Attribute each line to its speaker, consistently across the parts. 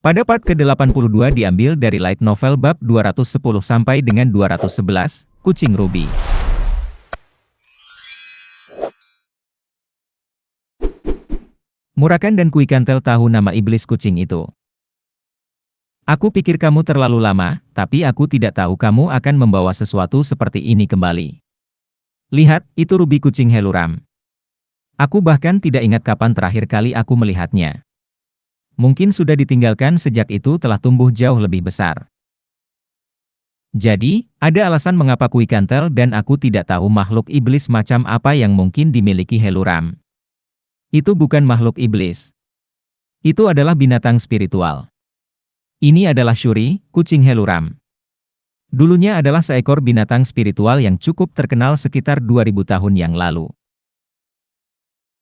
Speaker 1: Pada part ke-82 diambil dari light novel bab 210 sampai dengan 211, Kucing Ruby. Murakan dan Kuikantel tahu nama iblis kucing itu. Aku pikir kamu terlalu lama, tapi aku tidak tahu kamu akan membawa sesuatu seperti ini kembali. Lihat, itu Ruby kucing Heluram. Aku bahkan tidak ingat kapan terakhir kali aku melihatnya. Mungkin sudah ditinggalkan sejak itu telah tumbuh jauh lebih besar. Jadi, ada alasan mengapa Kuikantel dan aku tidak tahu makhluk iblis macam apa yang mungkin dimiliki Heluram. Itu bukan makhluk iblis. Itu adalah binatang spiritual. Ini adalah Shuri, kucing Heluram. Dulunya adalah seekor binatang spiritual yang cukup terkenal sekitar 2000 tahun yang lalu.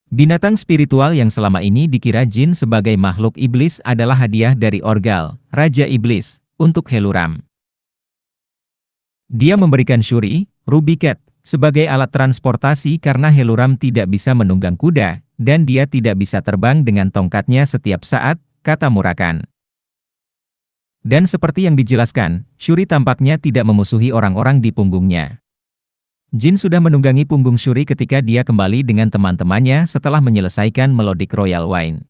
Speaker 1: Binatang spiritual yang selama ini dikira jin sebagai makhluk iblis adalah hadiah dari Orgal, Raja Iblis, untuk Heluram. Dia memberikan Shuri, Ruby Cat, sebagai alat transportasi karena Heluram tidak bisa menunggang kuda, dan dia tidak bisa terbang dengan tongkatnya setiap saat, kata Murakan. Dan seperti yang dijelaskan, Shuri tampaknya tidak memusuhi orang-orang di punggungnya. Jin sudah menunggangi punggung Shuri ketika dia kembali dengan teman-temannya setelah menyelesaikan Melodic Royal Wine.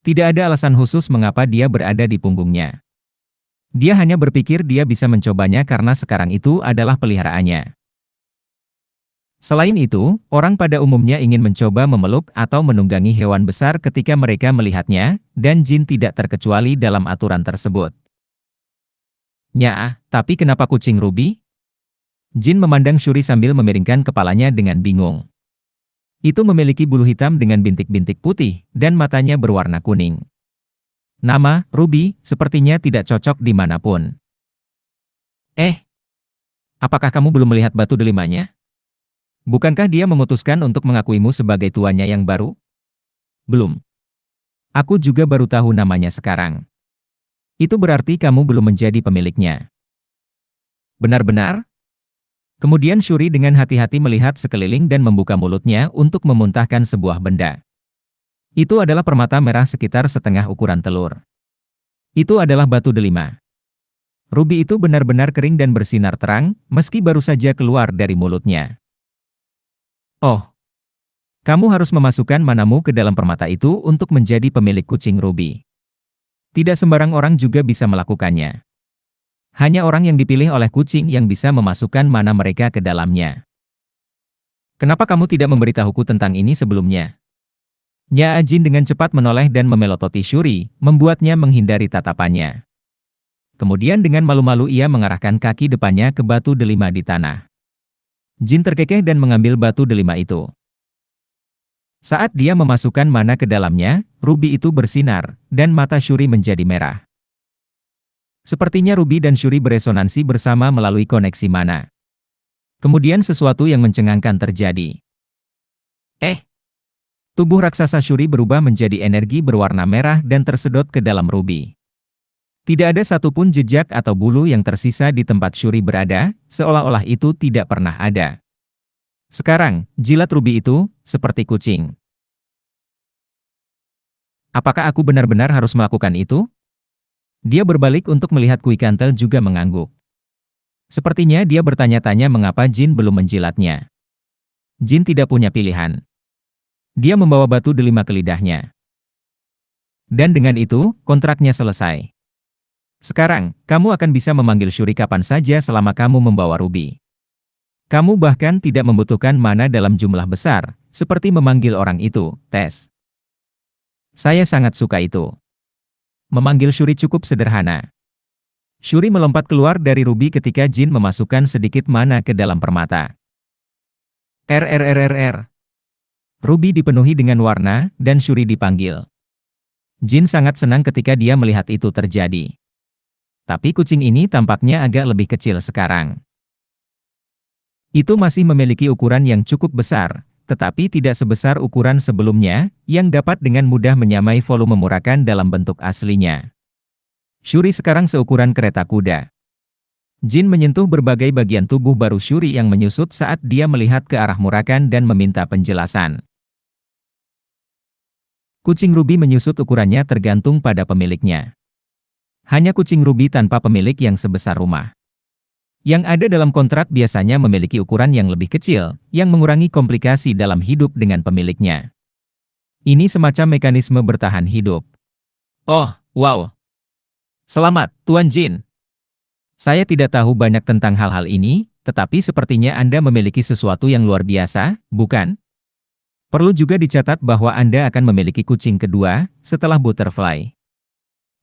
Speaker 1: Tidak ada alasan khusus mengapa dia berada di punggungnya. Dia hanya berpikir dia bisa mencobanya karena sekarang itu adalah peliharaannya. Selain itu, orang pada umumnya ingin mencoba memeluk atau menunggangi hewan besar ketika mereka melihatnya, dan jin tidak terkecuali dalam aturan tersebut. Ya, tapi kenapa kucing Ruby? Jin memandang Shuri sambil memiringkan kepalanya dengan bingung. Itu memiliki bulu hitam dengan bintik-bintik putih, dan matanya berwarna kuning. Nama, Ruby, sepertinya tidak cocok dimanapun. Apakah kamu belum melihat batu delimanya? Bukankah dia memutuskan untuk mengakuimu sebagai tuannya yang baru? Belum. Aku juga baru tahu namanya sekarang. Itu berarti kamu belum menjadi pemiliknya. Benar-benar? Kemudian Shuri dengan hati-hati melihat sekeliling dan membuka mulutnya untuk memuntahkan sebuah benda. Itu adalah permata merah sekitar setengah ukuran telur. Itu adalah batu delima. Ruby itu benar-benar kering dan bersinar terang, meski baru saja keluar dari mulutnya. Oh, kamu harus memasukkan manamu ke dalam permata itu untuk menjadi pemilik kucing Ruby. Tidak sembarang orang juga bisa melakukannya. Hanya orang yang dipilih oleh kucing yang bisa memasukkan mana mereka ke dalamnya. Kenapa kamu tidak memberitahuku tentang ini sebelumnya? Nya Jin dengan cepat menoleh dan memelototi Shuri, membuatnya menghindari tatapannya. Kemudian dengan malu-malu ia mengarahkan kaki depannya ke batu delima di tanah. Jin terkekeh dan mengambil batu delima itu. Saat dia memasukkan mana ke dalamnya, Ruby itu bersinar, dan mata Shuri menjadi merah. Sepertinya Ruby dan Shuri beresonansi bersama melalui koneksi mana. Kemudian sesuatu yang mencengangkan terjadi. Tubuh raksasa Shuri berubah menjadi energi berwarna merah dan tersedot ke dalam Ruby. Tidak ada satupun jejak atau bulu yang tersisa di tempat Shuri berada, seolah-olah itu tidak pernah ada. Sekarang, jilat Ruby itu, seperti kucing. Apakah aku benar-benar harus melakukan itu? Dia berbalik untuk melihat Kuikantel juga mengangguk. Sepertinya dia bertanya-tanya mengapa Jin belum menjilatnya. Jin tidak punya pilihan. Dia membawa batu delima ke lidahnya. Dan dengan itu, kontraknya selesai. Sekarang, kamu akan bisa memanggil Shuri kapan saja selama kamu membawa Ruby. Kamu bahkan tidak membutuhkan mana dalam jumlah besar, seperti memanggil orang itu, Tes. Saya sangat suka itu. Memanggil Shuri cukup sederhana. Shuri melompat keluar dari Ruby ketika Jin memasukkan sedikit mana ke dalam permata. Ruby dipenuhi dengan warna, dan Shuri dipanggil. Jin sangat senang ketika dia melihat itu terjadi. Tapi kucing ini tampaknya agak lebih kecil sekarang. Itu masih memiliki ukuran yang cukup besar, tetapi tidak sebesar ukuran sebelumnya, yang dapat dengan mudah menyamai volume Murakan dalam bentuk aslinya. Shuri sekarang seukuran kereta kuda. Jin menyentuh berbagai bagian tubuh baru Shuri yang menyusut saat dia melihat ke arah Murakan dan meminta penjelasan. Kucing Ruby menyusut ukurannya tergantung pada pemiliknya. Hanya kucing ruby tanpa pemilik yang sebesar rumah. Yang ada dalam kontrak biasanya memiliki ukuran yang lebih kecil, yang mengurangi komplikasi dalam hidup dengan pemiliknya. Ini semacam mekanisme bertahan hidup. Oh, wow. Selamat, Tuan Jin. Saya tidak tahu banyak tentang hal-hal ini, tetapi sepertinya Anda memiliki sesuatu yang luar biasa, bukan? Perlu juga dicatat bahwa Anda akan memiliki kucing kedua, setelah Butterfly.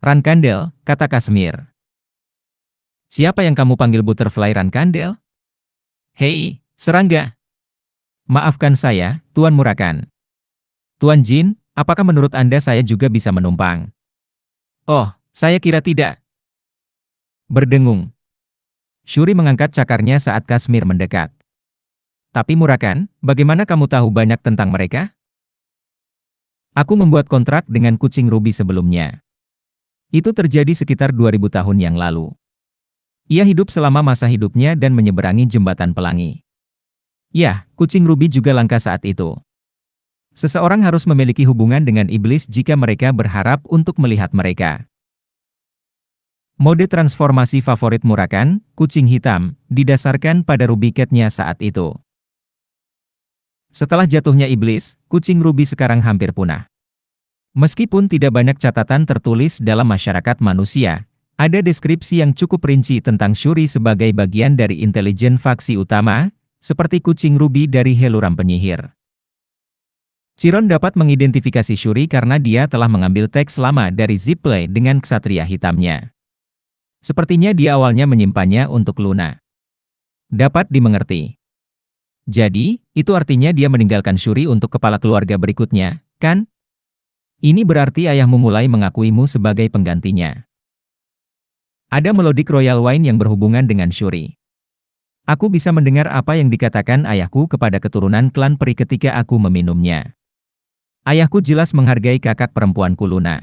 Speaker 1: Rankandel, kata Kashmir. Siapa yang kamu panggil Butterfly Rankandel? Hei, serangga. Maafkan saya, Tuan Murakan. Tuan Jin, apakah menurut Anda saya juga bisa menumpang? Oh, saya kira tidak. Berdengung. Shuri mengangkat cakarnya saat Kashmir mendekat. Tapi Murakan, bagaimana kamu tahu banyak tentang mereka? Aku membuat kontrak dengan kucing ruby sebelumnya. Itu terjadi sekitar 2000 tahun yang lalu. Ia hidup selama masa hidupnya dan menyeberangi jembatan pelangi. Ya, kucing ruby juga langka saat itu. Seseorang harus memiliki hubungan dengan iblis jika mereka berharap untuk melihat mereka. Mode transformasi favorit Murakan, kucing hitam, didasarkan pada ruby cat-nya saat itu. Setelah jatuhnya iblis, kucing ruby sekarang hampir punah. Meskipun tidak banyak catatan tertulis dalam masyarakat manusia, ada deskripsi yang cukup rinci tentang Shuri sebagai bagian dari intelijen faksi utama, seperti kucing ruby dari Helluram Penyihir. Chiron dapat mengidentifikasi Shuri karena dia telah mengambil teks lama dari Zippley dengan ksatria hitamnya. Sepertinya dia awalnya menyimpannya untuk Luna. Dapat dimengerti. Jadi, itu artinya dia meninggalkan Shuri untuk kepala keluarga berikutnya, kan? Ini berarti ayahmu mulai mengakuimu sebagai penggantinya. Ada melodik Royal Wine yang berhubungan dengan Shuri. Aku bisa mendengar apa yang dikatakan ayahku kepada keturunan klan peri ketika aku meminumnya. Ayahku jelas menghargai kakak perempuanku Luna.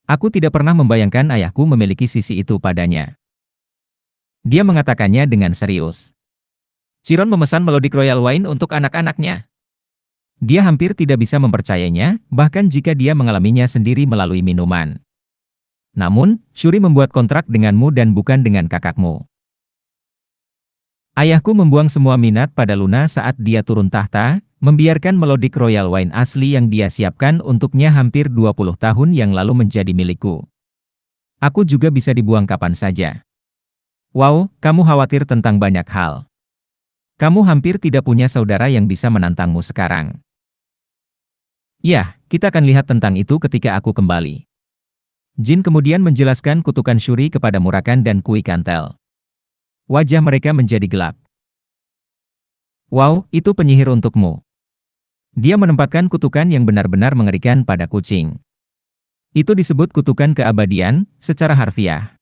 Speaker 1: Aku tidak pernah membayangkan ayahku memiliki sisi itu padanya. Dia mengatakannya dengan serius. Chiron memesan melodik Royal Wine untuk anak-anaknya. Dia hampir tidak bisa mempercayainya, bahkan jika dia mengalaminya sendiri melalui minuman. Namun, Shuri membuat kontrak denganmu dan bukan dengan kakakmu. Ayahku membuang semua minat pada Luna saat dia turun tahta, membiarkan melodik Royal Wine asli yang dia siapkan untuknya hampir 20 tahun yang lalu menjadi milikku. Aku juga bisa dibuang kapan saja. Wow, kamu khawatir tentang banyak hal. Kamu hampir tidak punya saudara yang bisa menantangmu sekarang. Ya, kita akan lihat tentang itu ketika aku kembali. Jin kemudian menjelaskan kutukan Shuri kepada Murakan dan Kui Kantel. Wajah mereka menjadi gelap. Wow, itu penyihir untukmu. Dia menempatkan kutukan yang benar-benar mengerikan pada kucing. Itu disebut kutukan keabadian, secara harfiah.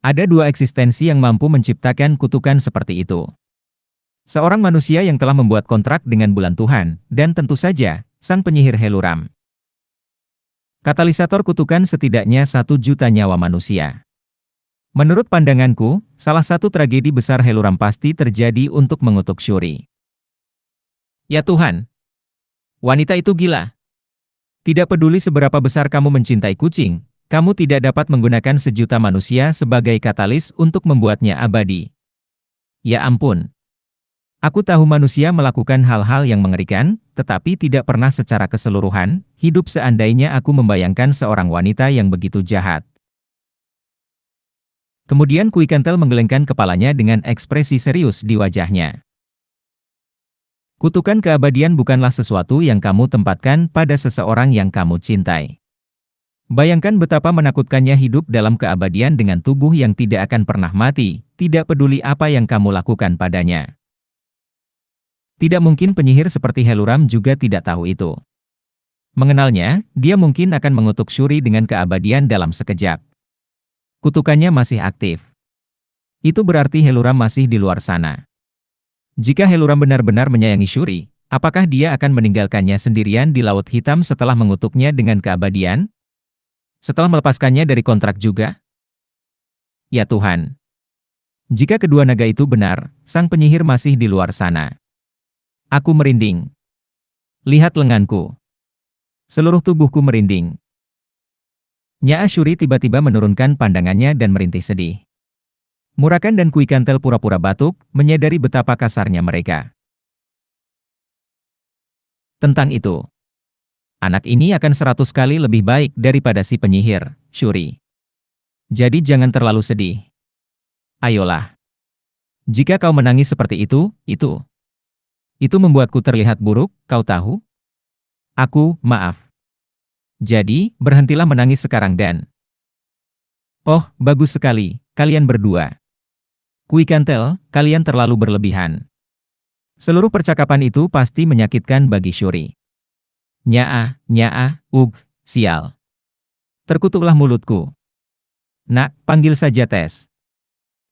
Speaker 1: Ada dua eksistensi yang mampu menciptakan kutukan seperti itu. Seorang manusia yang telah membuat kontrak dengan bulan Tuhan, dan tentu saja, sang penyihir Helluram. Katalisator kutukan setidaknya 1 juta nyawa manusia. Menurut pandanganku, salah satu tragedi besar Helluram pasti terjadi untuk mengutuk Shuri. Ya Tuhan! Wanita itu gila. Tidak peduli seberapa besar kamu mencintai kucing, kamu tidak dapat menggunakan sejuta manusia sebagai katalis untuk membuatnya abadi. Ya ampun! Aku tahu manusia melakukan hal-hal yang mengerikan, tetapi tidak pernah secara keseluruhan, hidup seandainya aku membayangkan seorang wanita yang begitu jahat. Kemudian Kui Kantel menggelengkan kepalanya dengan ekspresi serius di wajahnya. Kutukan keabadian bukanlah sesuatu yang kamu tempatkan pada seseorang yang kamu cintai. Bayangkan betapa menakutkannya hidup dalam keabadian dengan tubuh yang tidak akan pernah mati, tidak peduli apa yang kamu lakukan padanya. Tidak mungkin penyihir seperti Helluram juga tidak tahu itu. Mengenalnya, dia mungkin akan mengutuk Shuri dengan keabadian dalam sekejap. Kutukannya masih aktif. Itu berarti Helluram masih di luar sana. Jika Helluram benar-benar menyayangi Shuri, apakah dia akan meninggalkannya sendirian di Laut Hitam setelah mengutuknya dengan keabadian? Setelah melepaskannya dari kontrak juga? Ya Tuhan! Jika kedua naga itu benar, sang penyihir masih di luar sana. Aku merinding. Lihat lenganku. Seluruh tubuhku merinding. Nyaa Shuri tiba-tiba menurunkan pandangannya dan merintih sedih. Murakan dan Kui Kantel pura-pura batuk, menyadari betapa kasarnya mereka. Tentang itu, anak ini akan 100 kali lebih baik daripada si penyihir, Shuri. Jadi jangan terlalu sedih. Ayolah. Jika kau menangis seperti itu membuatku terlihat buruk, kau tahu? Maaf. Jadi, berhentilah menangis sekarang dan... Oh, bagus sekali, kalian berdua. Kui Kantel, kalian terlalu berlebihan. Seluruh percakapan itu pasti menyakitkan bagi Shuri. Nyaa, sial. Terkutuklah mulutku. Nak, panggil saja Tess.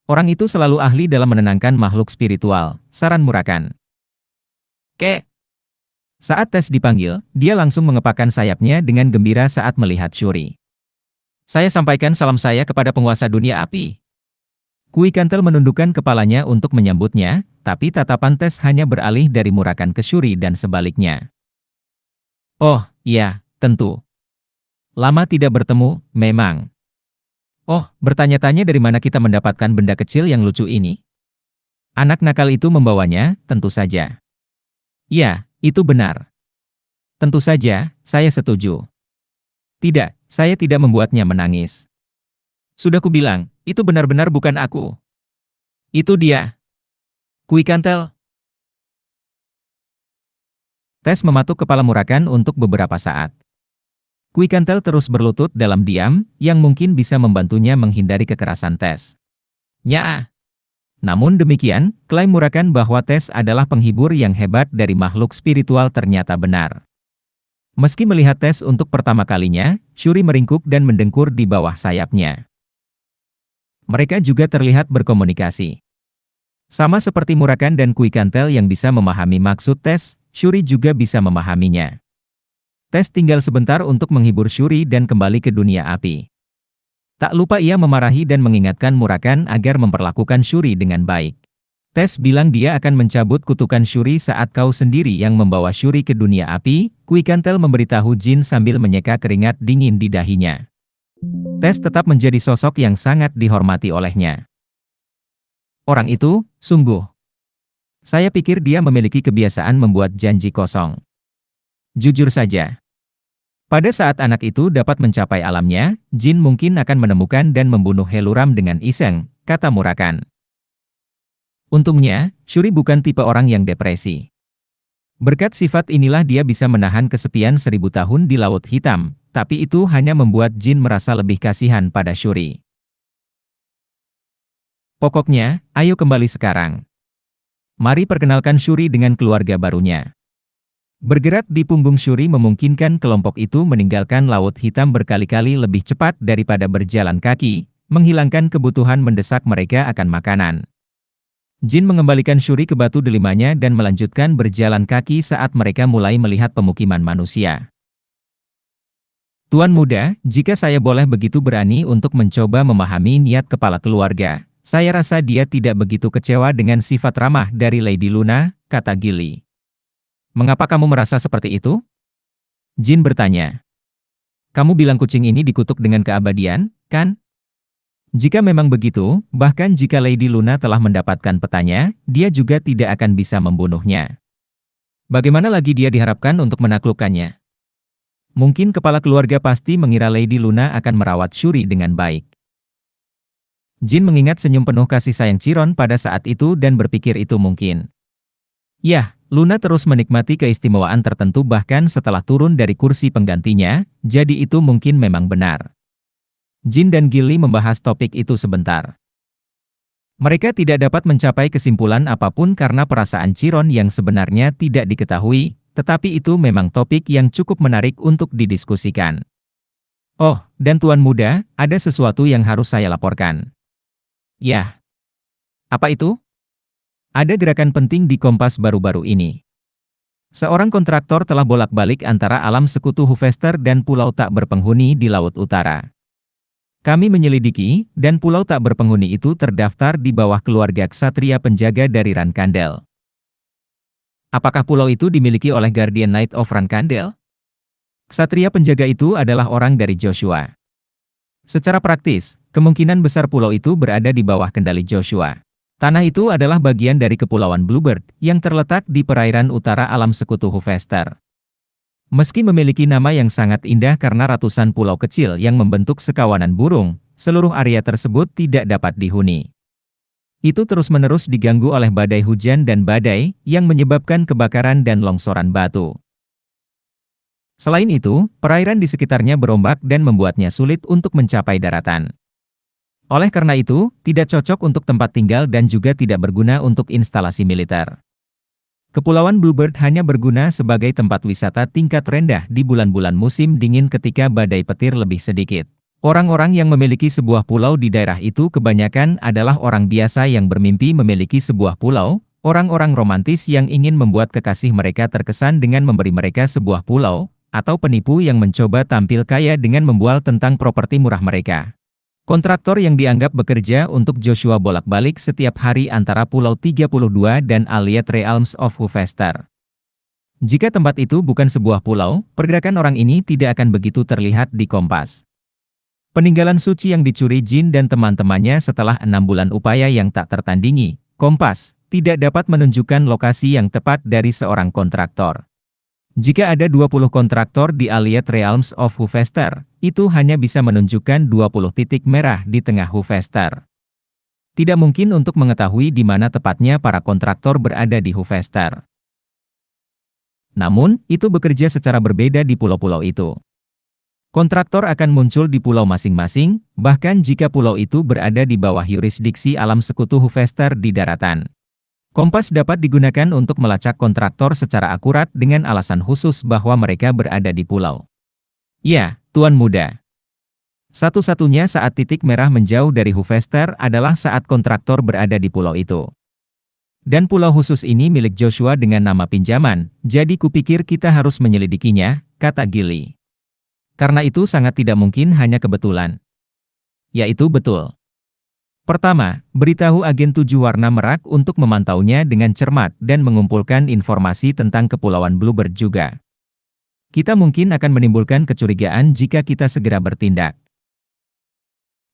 Speaker 1: Orang itu selalu ahli dalam menenangkan makhluk spiritual, saran Murakan. Saat Tess dipanggil, dia langsung mengepakkan sayapnya dengan gembira saat melihat Shuri. Saya sampaikan salam saya kepada penguasa dunia api. Kui Kantel menundukkan kepalanya untuk menyambutnya, tapi tatapan Tess hanya beralih dari Murakan ke Shuri dan sebaliknya. Oh, iya, tentu. Lama tidak bertemu, memang. Oh, bertanya-tanya dari mana kita mendapatkan benda kecil yang lucu ini? Anak nakal itu membawanya, tentu saja. Ya, itu benar. Tentu saja, saya setuju. Tidak, saya tidak membuatnya menangis. Sudah kubilang, itu benar-benar bukan aku. Itu dia. Kui Kantel. Tess mematuk kepala Murakan untuk beberapa saat. Kui Kantel terus berlutut dalam diam, yang mungkin bisa membantunya menghindari kekerasan Tess. Nyaa. Namun demikian, klaim Murakan bahwa Tess adalah penghibur yang hebat dari makhluk spiritual ternyata benar. Meski melihat Tess untuk pertama kalinya, Shuri meringkuk dan mendengkur di bawah sayapnya. Mereka juga terlihat berkomunikasi. Sama seperti Murakan dan Kui Kantel yang bisa memahami maksud Tess, Shuri juga bisa memahaminya. Tess tinggal sebentar untuk menghibur Shuri dan kembali ke dunia api. Tak lupa ia memarahi dan mengingatkan Murakan agar memperlakukan Shuri dengan baik. Tess bilang dia akan mencabut kutukan Shuri saat kau sendiri yang membawa Shuri ke dunia api, Kui Kantel memberitahu Jin sambil menyeka keringat dingin di dahinya. Tess tetap menjadi sosok yang sangat dihormati olehnya. Orang itu, sungguh. Saya pikir dia memiliki kebiasaan membuat janji kosong. Jujur saja. Pada saat anak itu dapat mencapai alamnya, Jin mungkin akan menemukan dan membunuh Heluram dengan iseng, kata Murakan. Untungnya, Shuri bukan tipe orang yang depresi. Berkat sifat inilah dia bisa menahan kesepian 1000 tahun di Laut Hitam, tapi itu hanya membuat Jin merasa lebih kasihan pada Shuri. Pokoknya, ayo kembali sekarang. Mari perkenalkan Shuri dengan keluarga barunya. Bergerak di punggung Shuri memungkinkan kelompok itu meninggalkan Laut Hitam berkali-kali lebih cepat daripada berjalan kaki, menghilangkan kebutuhan mendesak mereka akan makanan. Jin mengembalikan Shuri ke batu delimanya dan melanjutkan berjalan kaki saat mereka mulai melihat pemukiman manusia. Tuan muda, jika saya boleh begitu berani untuk mencoba memahami niat kepala keluarga, saya rasa dia tidak begitu kecewa dengan sifat ramah dari Lady Luna, kata Gilly. Mengapa kamu merasa seperti itu? Jin bertanya. Kamu bilang kucing ini dikutuk dengan keabadian, kan? Jika memang begitu, bahkan jika Lady Luna telah mendapatkan petanya, dia juga tidak akan bisa membunuhnya. Bagaimana lagi dia diharapkan untuk menaklukkannya? Mungkin kepala keluarga pasti mengira Lady Luna akan merawat Shuri dengan baik. Jin mengingat senyum penuh kasih sayang Chiron pada saat itu dan berpikir itu mungkin. Yah, Luna terus menikmati keistimewaan tertentu bahkan setelah turun dari kursi penggantinya, jadi itu mungkin memang benar. Jin dan Gilly membahas topik itu sebentar. Mereka tidak dapat mencapai kesimpulan apapun karena perasaan Chiron yang sebenarnya tidak diketahui, tetapi itu memang topik yang cukup menarik untuk didiskusikan. Oh, dan Tuan Muda, ada sesuatu yang harus saya laporkan. Yah. Apa itu? Ada gerakan penting di Kompas baru-baru ini. Seorang kontraktor telah bolak-balik antara alam sekutu Hufester dan pulau tak berpenghuni di Laut Utara. Kami menyelidiki, dan pulau tak berpenghuni itu terdaftar di bawah keluarga ksatria penjaga dari Rankandel. Apakah pulau itu dimiliki oleh Guardian Knight of Rankandel? Ksatria penjaga itu adalah orang dari Joshua. Secara praktis, kemungkinan besar pulau itu berada di bawah kendali Joshua. Tanah itu adalah bagian dari Kepulauan Bluebird yang terletak di perairan utara alam sekutu Hufester. Meski memiliki nama yang sangat indah karena ratusan pulau kecil yang membentuk sekawanan burung, seluruh area tersebut tidak dapat dihuni. Itu terus-menerus diganggu oleh badai hujan dan badai yang menyebabkan kebakaran dan longsoran batu. Selain itu, perairan di sekitarnya berombak dan membuatnya sulit untuk mencapai daratan. Oleh karena itu, tidak cocok untuk tempat tinggal dan juga tidak berguna untuk instalasi militer. Kepulauan Bluebird hanya berguna sebagai tempat wisata tingkat rendah di bulan-bulan musim dingin ketika badai petir lebih sedikit. Orang-orang yang memiliki sebuah pulau di daerah itu kebanyakan adalah orang biasa yang bermimpi memiliki sebuah pulau, orang-orang romantis yang ingin membuat kekasih mereka terkesan dengan memberi mereka sebuah pulau, atau penipu yang mencoba tampil kaya dengan membual tentang properti murah mereka. Kontraktor yang dianggap bekerja untuk Joshua bolak-balik setiap hari antara Pulau 32 dan Allied Realms of Hufester. Jika tempat itu bukan sebuah pulau, pergerakan orang ini tidak akan begitu terlihat di kompas. Peninggalan suci yang dicuri Jin dan teman-temannya setelah 6 bulan upaya yang tak tertandingi, kompas tidak dapat menunjukkan lokasi yang tepat dari seorang kontraktor. Jika ada 20 kontraktor di Allied Realms of Hufester, itu hanya bisa menunjukkan 20 titik merah di tengah Hufester. Tidak mungkin untuk mengetahui di mana tepatnya para kontraktor berada di Hufester. Namun, itu bekerja secara berbeda di pulau-pulau itu. Kontraktor akan muncul di pulau masing-masing, bahkan jika pulau itu berada di bawah yurisdiksi alam sekutu Hufester di daratan. Kompas dapat digunakan untuk melacak kontraktor secara akurat dengan alasan khusus bahwa mereka berada di pulau. Ya, Tuan Muda. Satu-satunya saat titik merah menjauh dari Hufester adalah saat kontraktor berada di pulau itu. Dan pulau khusus ini milik Joshua dengan nama pinjaman, jadi kupikir kita harus menyelidikinya, kata Gilly. Karena itu sangat tidak mungkin hanya kebetulan. Yaitu betul. Pertama, beritahu agen 7 warna merak untuk memantaunya dengan cermat dan mengumpulkan informasi tentang Kepulauan Bluebird juga. Kita mungkin akan menimbulkan kecurigaan jika kita segera bertindak.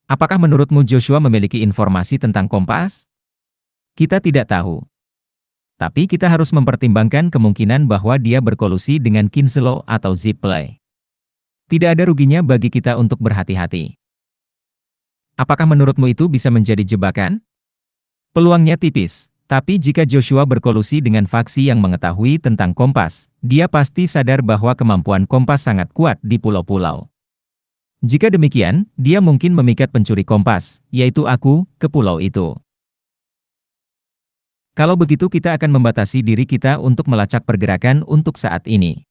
Speaker 1: Apakah menurutmu Joshua memiliki informasi tentang kompas? Kita tidak tahu. Tapi kita harus mempertimbangkan kemungkinan bahwa dia berkolusi dengan Kinslow atau Zippley. Tidak ada ruginya bagi kita untuk berhati-hati. Apakah menurutmu itu bisa menjadi jebakan? Peluangnya tipis, tapi jika Joshua berkolusi dengan faksi yang mengetahui tentang kompas, dia pasti sadar bahwa kemampuan kompas sangat kuat di pulau-pulau. Jika demikian, dia mungkin memikat pencuri kompas, yaitu aku, ke pulau itu. Kalau begitu kita akan membatasi diri kita untuk melacak pergerakan untuk saat ini.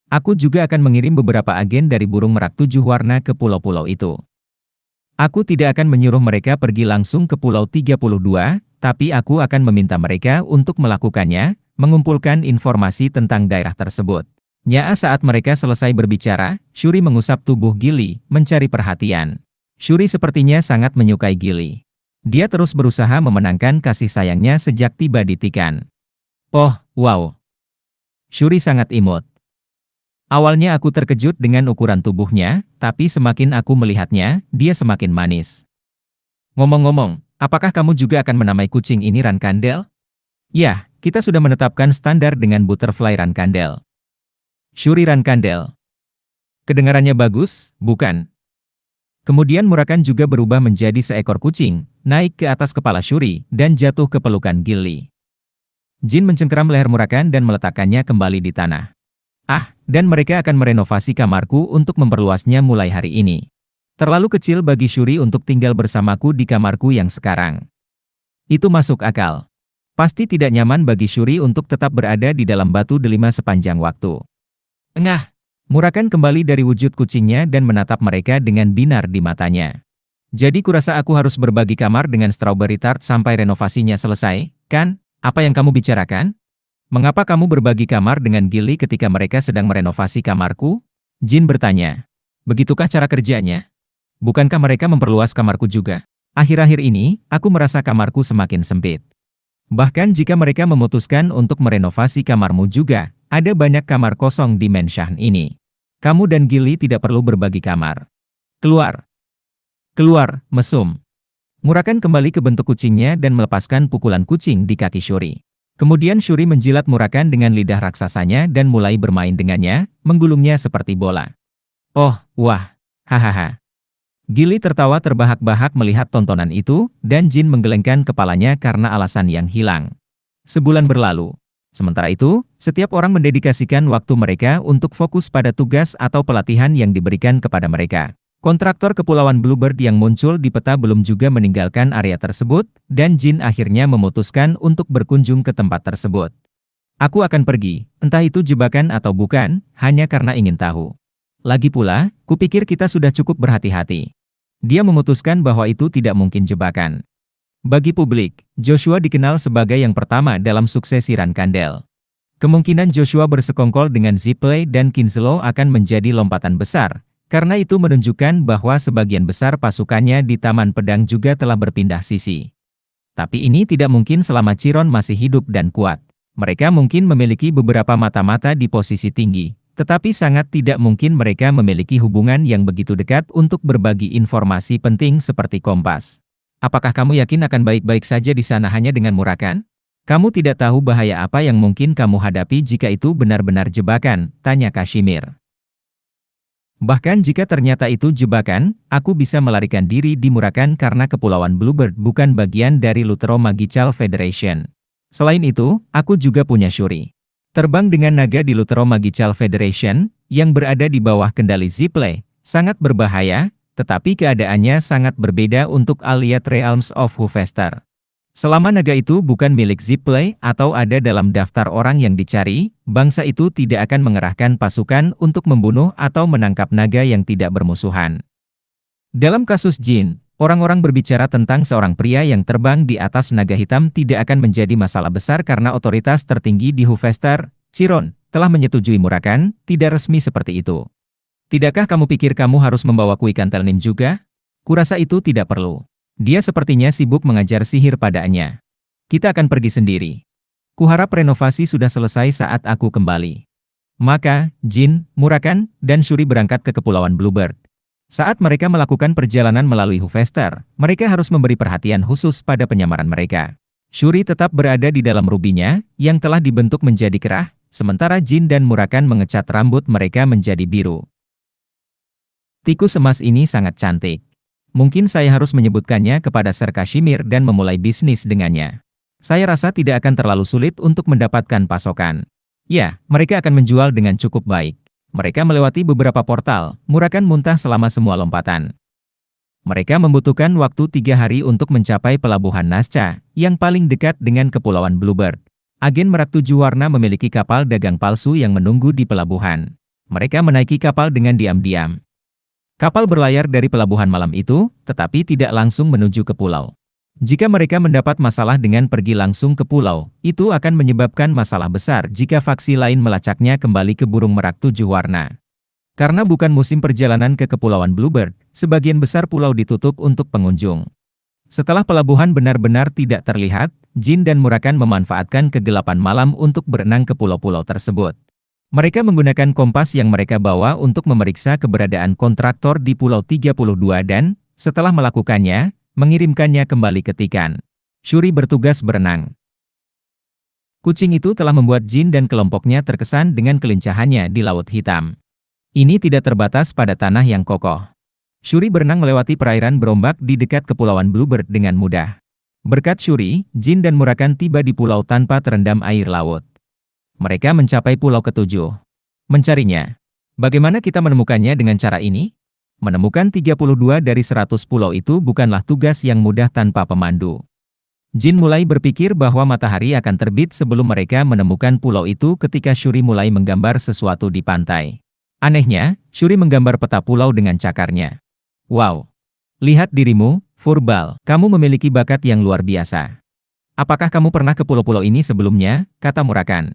Speaker 1: Aku juga akan mengirim beberapa agen dari burung merak 7 warna ke pulau-pulau itu. Aku tidak akan menyuruh mereka pergi langsung ke Pulau 32, tapi aku akan meminta mereka untuk melakukannya, mengumpulkan informasi tentang daerah tersebut. Saat mereka selesai berbicara, Shuri mengusap tubuh Gilly, mencari perhatian. Shuri sepertinya sangat menyukai Gilly. Dia terus berusaha memenangkan kasih sayangnya sejak tiba di Tikan. Oh, wow. Shuri sangat imut. Awalnya aku terkejut dengan ukuran tubuhnya, tapi semakin aku melihatnya, dia semakin manis. Ngomong-ngomong, apakah kamu juga akan menamai kucing ini Rankandel? Ya, kita sudah menetapkan standar dengan Butterfly Rankandel. Shuri Rankandel. Kedengarannya bagus, bukan? Kemudian Murakan juga berubah menjadi seekor kucing, naik ke atas kepala Shuri, dan jatuh ke pelukan Gilly. Jin mencengkeram leher Murakan dan meletakkannya kembali di tanah. Dan mereka akan merenovasi kamarku untuk memperluasnya mulai hari ini. Terlalu kecil bagi Shuri untuk tinggal bersamaku di kamarku yang sekarang. Itu masuk akal. Pasti tidak nyaman bagi Shuri untuk tetap berada di dalam batu delima sepanjang waktu. Murakan kembali dari wujud kucingnya dan menatap mereka dengan binar di matanya. Jadi kurasa aku harus berbagi kamar dengan Strawberry Tart sampai renovasinya selesai, kan? Apa yang kamu bicarakan? Mengapa kamu berbagi kamar dengan Gilly ketika mereka sedang merenovasi kamarku? Jin bertanya. Begitukah cara kerjanya? Bukankah mereka memperluas kamarku juga? Akhir-akhir ini, aku merasa kamarku semakin sempit. Bahkan jika mereka memutuskan untuk merenovasi kamarmu juga, ada banyak kamar kosong di Menshan ini. Kamu dan Gilly tidak perlu berbagi kamar. Keluar. Keluar, mesum. Murakan kembali ke bentuk kucingnya dan melepaskan pukulan kucing di kaki Shuri. Kemudian Shuri menjilat Murakan dengan lidah raksasanya dan mulai bermain dengannya, menggulungnya seperti bola. Oh, wah, hahaha. Gili tertawa terbahak-bahak melihat tontonan itu, dan Jin menggelengkan kepalanya karena alasan yang hilang. Sebulan berlalu. Sementara itu, setiap orang mendedikasikan waktu mereka untuk fokus pada tugas atau pelatihan yang diberikan kepada mereka. Kontraktor Kepulauan Bluebird yang muncul di peta belum juga meninggalkan area tersebut, dan Jin akhirnya memutuskan untuk berkunjung ke tempat tersebut. Aku akan pergi, entah itu jebakan atau bukan, hanya karena ingin tahu. Lagi pula, kupikir kita sudah cukup berhati-hati. Dia memutuskan bahwa itu tidak mungkin jebakan. Bagi publik, Joshua dikenal sebagai yang pertama dalam suksesi Run Kandel. Kemungkinan Joshua bersekongkol dengan Zipley dan Kinslow akan menjadi lompatan besar, karena itu menunjukkan bahwa sebagian besar pasukannya di Taman Pedang juga telah berpindah sisi. Tapi ini tidak mungkin selama Chiron masih hidup dan kuat. Mereka mungkin memiliki beberapa mata-mata di posisi tinggi, tetapi sangat tidak mungkin mereka memiliki hubungan yang begitu dekat untuk berbagi informasi penting seperti kompas. Apakah kamu yakin akan baik-baik saja di sana hanya dengan Murakan? Kamu tidak tahu bahaya apa yang mungkin kamu hadapi jika itu benar-benar jebakan, tanya Kashmir. Bahkan jika ternyata itu jebakan, aku bisa melarikan diri di Murakan karena Kepulauan Bluebird bukan bagian dari Lutero Magical Federation. Selain itu, aku juga punya Shuri. Terbang dengan naga di Lutero Magical Federation, yang berada di bawah kendali Zipley, sangat berbahaya, tetapi keadaannya sangat berbeda untuk Allied Realms of Hufester. Selama naga itu bukan milik Zipley atau ada dalam daftar orang yang dicari, bangsa itu tidak akan mengerahkan pasukan untuk membunuh atau menangkap naga yang tidak bermusuhan. Dalam kasus Jin, orang-orang berbicara tentang seorang pria yang terbang di atas naga hitam tidak akan menjadi masalah besar karena otoritas tertinggi di Hufester, Chiron, telah menyetujui Murakan, tidak resmi seperti itu. Tidakkah kamu pikir kamu harus membawa Kui Kantelnim juga? Kurasa itu tidak perlu. Dia sepertinya sibuk mengajar sihir padanya. Kita akan pergi sendiri. Kuharap renovasi sudah selesai saat aku kembali. Maka, Jin, Murakan, dan Shuri berangkat ke Kepulauan Bluebird. Saat mereka melakukan perjalanan melalui Hufester, mereka harus memberi perhatian khusus pada penyamaran mereka. Shuri tetap berada di dalam rubinya, yang telah dibentuk menjadi kerah, sementara Jin dan Murakan mengecat rambut mereka menjadi biru. Tikus emas ini sangat cantik. Mungkin saya harus menyebutkannya kepada Sir Kashmir dan memulai bisnis dengannya. Saya rasa tidak akan terlalu sulit untuk mendapatkan pasokan. Ya, mereka akan menjual dengan cukup baik. Mereka melewati beberapa portal, Murakan muntah selama semua lompatan. Mereka membutuhkan waktu 3 hari untuk mencapai pelabuhan Nasca, yang paling dekat dengan Kepulauan Bluebird. Agen Merak Tujuh Warna memiliki kapal dagang palsu yang menunggu di pelabuhan. Mereka menaiki kapal dengan diam-diam. Kapal berlayar dari pelabuhan malam itu, tetapi tidak langsung menuju ke pulau. Jika mereka mendapat masalah dengan pergi langsung ke pulau, itu akan menyebabkan masalah besar jika faksi lain melacaknya kembali ke burung merak 7 warna. Karena bukan musim perjalanan ke Kepulauan Bluebird, sebagian besar pulau ditutup untuk pengunjung. Setelah pelabuhan benar-benar tidak terlihat, Jin dan Murakan memanfaatkan kegelapan malam untuk berenang ke pulau-pulau tersebut. Mereka menggunakan kompas yang mereka bawa untuk memeriksa keberadaan kontraktor di Pulau 32 dan, setelah melakukannya, mengirimkannya kembali ke Tikan. Shuri bertugas berenang. Kucing itu telah membuat Jin dan kelompoknya terkesan dengan kelincahannya di Laut Hitam. Ini tidak terbatas pada tanah yang kokoh. Shuri berenang melewati perairan berombak di dekat Kepulauan Bluebird dengan mudah. Berkat Shuri, Jin dan Murakan tiba di pulau tanpa terendam air laut. Mereka mencapai pulau ke-7. Mencarinya. Bagaimana kita menemukannya dengan cara ini? Menemukan 32 dari 100 pulau itu bukanlah tugas yang mudah tanpa pemandu. Jin mulai berpikir bahwa matahari akan terbit sebelum mereka menemukan pulau itu ketika Shuri mulai menggambar sesuatu di pantai. Anehnya, Shuri menggambar peta pulau dengan cakarnya. Wow! Lihat dirimu, Furbal, kamu memiliki bakat yang luar biasa. Apakah kamu pernah ke pulau-pulau ini sebelumnya? Kata Murakan.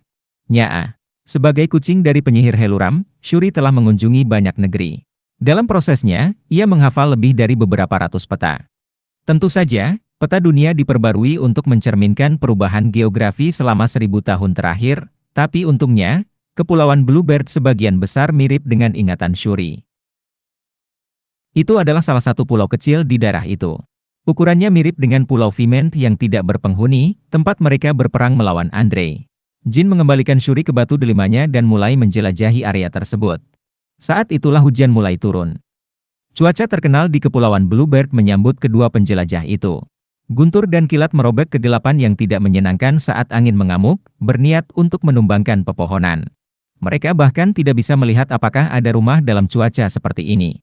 Speaker 1: Nyaa. Sebagai kucing dari penyihir Heluram, Shuri telah mengunjungi banyak negeri. Dalam prosesnya, ia menghafal lebih dari beberapa ratus peta. Tentu saja, peta dunia diperbarui untuk mencerminkan perubahan geografi selama 1000 tahun terakhir, tapi untungnya, Kepulauan Bluebird sebagian besar mirip dengan ingatan Shuri. Itu adalah salah satu pulau kecil di daerah itu. Ukurannya mirip dengan Pulau Viment yang tidak berpenghuni, tempat mereka berperang melawan Andre. Jin mengembalikan Shuri ke batu delimanya dan mulai menjelajahi area tersebut. Saat itulah hujan mulai turun. Cuaca terkenal di Kepulauan Bluebird menyambut kedua penjelajah itu. Guntur dan kilat merobek kegelapan yang tidak menyenangkan saat angin mengamuk, berniat untuk menumbangkan pepohonan. Mereka bahkan tidak bisa melihat apakah ada rumah dalam cuaca seperti ini.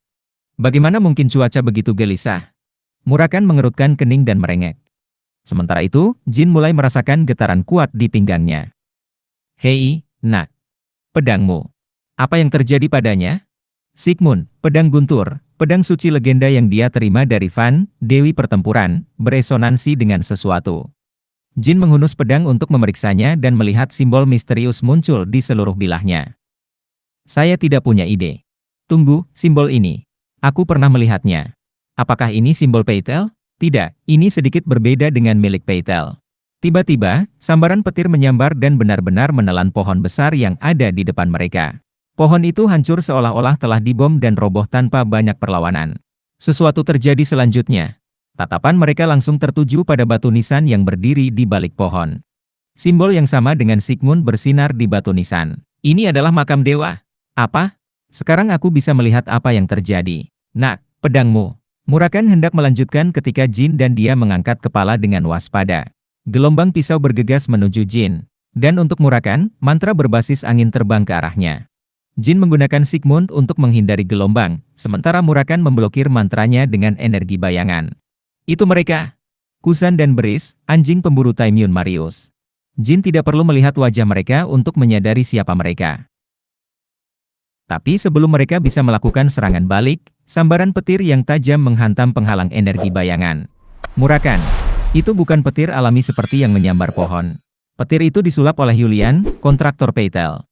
Speaker 1: Bagaimana mungkin cuaca begitu gelisah? Murakan mengerutkan kening dan merengek. Sementara itu, Jin mulai merasakan getaran kuat di pinggangnya. Hei, nak. Pedangmu. Apa yang terjadi padanya? Sigmund, pedang guntur, pedang suci legenda yang dia terima dari Van, Dewi Pertempuran, beresonansi dengan sesuatu. Jin menghunus pedang untuk memeriksanya dan melihat simbol misterius muncul di seluruh bilahnya. Saya tidak punya ide. Tunggu, simbol ini. Aku pernah melihatnya. Apakah ini simbol Peitel? Tidak, ini sedikit berbeda dengan milik Peitel. Tiba-tiba, sambaran petir menyambar dan benar-benar menelan pohon besar yang ada di depan mereka. Pohon itu hancur seolah-olah telah dibom dan roboh tanpa banyak perlawanan. Sesuatu terjadi selanjutnya. Tatapan mereka langsung tertuju pada batu nisan yang berdiri di balik pohon. Simbol yang sama dengan Sigmund bersinar di batu nisan. Ini adalah makam dewa. Apa? Sekarang aku bisa melihat apa yang terjadi. Nak, pedangmu. Murakan hendak melanjutkan ketika Jin dan dia mengangkat kepala dengan waspada. Gelombang pisau bergegas menuju Jin. Dan untuk Murakan, mantra berbasis angin terbang ke arahnya. Jin menggunakan Sigmund untuk menghindari gelombang, sementara Murakan memblokir mantranya dengan energi bayangan. Itu mereka. Kusan dan Beris, anjing pemburu Taimyun Marius. Jin tidak perlu melihat wajah mereka untuk menyadari siapa mereka. Tapi sebelum mereka bisa melakukan serangan balik, sambaran petir yang tajam menghantam penghalang energi bayangan. Murakan, itu bukan petir alami seperti yang menyambar pohon. Petir itu disulap oleh Julian, kontraktor Peitel.